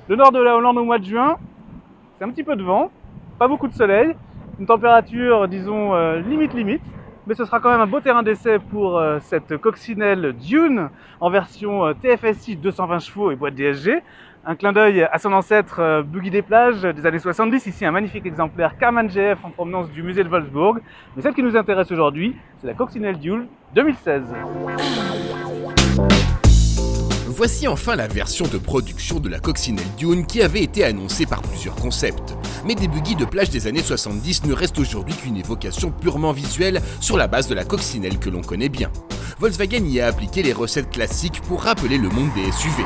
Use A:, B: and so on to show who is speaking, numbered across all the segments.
A: Le nord de la Hollande au mois de juin, c'est un petit peu de vent, pas beaucoup de soleil, une température disons limite, mais ce sera quand même un beau terrain d'essai pour cette coccinelle Dune en version TFSI 220 chevaux et boîte DSG. Un clin d'œil à son ancêtre Buggy des plages des années 70, ici un magnifique exemplaire Karmann GF en provenance du musée de Wolfsburg. Mais celle qui nous intéresse aujourd'hui, c'est la coccinelle Dune 2016.
B: Voici enfin la version de production de la coccinelle Dune qui avait été annoncée par plusieurs concepts. Mais des buggy de plage des années 70 ne restent aujourd'hui qu'une évocation purement visuelle sur la base de la coccinelle que l'on connaît bien. Volkswagen y a appliqué les recettes classiques pour rappeler le monde des SUV.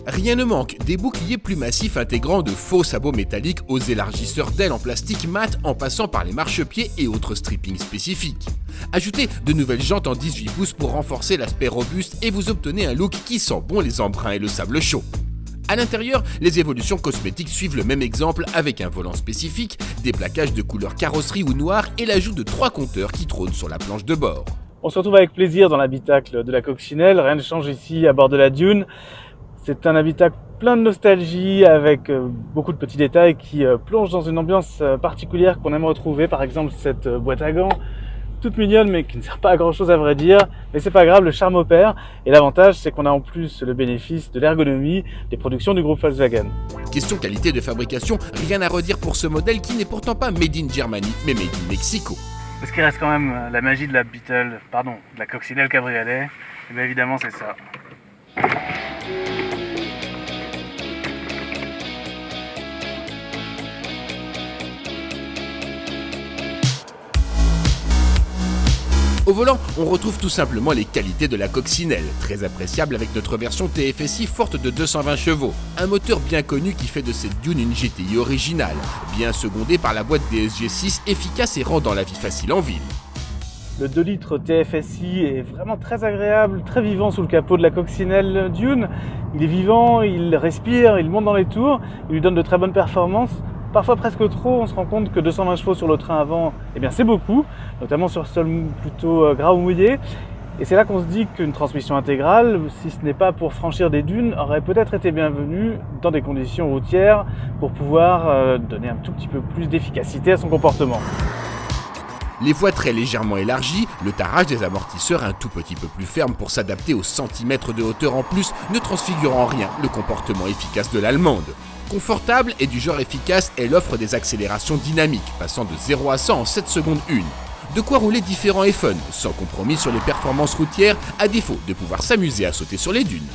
B: Rien ne manque, des boucliers plus massifs intégrant de faux sabots métalliques aux élargisseurs d'ailes en plastique mat en passant par les marchepieds et autres strippings spécifiques. Ajoutez de nouvelles jantes en 18 pouces pour renforcer l'aspect robuste et vous obtenez un look qui sent bon les embruns et le sable chaud. À l'intérieur, les évolutions cosmétiques suivent le même exemple avec un volant spécifique, des plaquages de couleur carrosserie ou noir et l'ajout de 3 compteurs qui trônent sur la planche de bord.
A: On se retrouve avec plaisir dans l'habitacle de la coccinelle, rien ne change ici à bord de la Dune. C'est un habitacle plein de nostalgie avec beaucoup de petits détails qui plongent dans une ambiance particulière qu'on aime retrouver, par exemple cette boîte à gants toute mignonne mais qui ne sert pas à grand chose à vrai dire, mais c'est pas grave, le charme opère et l'avantage c'est qu'on a en plus le bénéfice de l'ergonomie des productions du groupe Volkswagen.
B: Question qualité de fabrication, rien à redire pour ce modèle qui n'est pourtant pas made in Germany mais made in Mexico.
A: Est-ce qu'il reste quand même la magie de la coccinelle cabriolet? Et bien évidemment c'est ça.
B: Au volant, on retrouve tout simplement les qualités de la coccinelle, très appréciable avec notre version TFSI forte de 220 chevaux. Un moteur bien connu qui fait de cette Dune une GTI originale, bien secondée par la boîte DSG6 efficace et rendant la vie facile en ville.
A: Le 2 litres TFSI est vraiment très agréable, très vivant sous le capot de la coccinelle Dune. Il est vivant, il respire, il monte dans les tours, il lui donne de très bonnes performances. Parfois presque trop, on se rend compte que 220 chevaux sur le train avant, eh bien c'est beaucoup, notamment sur sol plutôt gras ou mouillé. Et c'est là qu'on se dit qu'une transmission intégrale, si ce n'est pas pour franchir des dunes, aurait peut-être été bienvenue dans des conditions routières pour pouvoir donner un tout petit peu plus d'efficacité à son comportement.
B: Les voies très légèrement élargies, le tarage des amortisseurs un tout petit peu plus ferme pour s'adapter aux centimètres de hauteur en plus, ne transfigure en rien le comportement efficace de l'allemande. Confortable et du genre efficace, elle offre des accélérations dynamiques, passant de 0 à 100 en 7 secondes 1. De quoi rouler différent et fun, sans compromis sur les performances routières, à défaut de pouvoir s'amuser à sauter sur les dunes.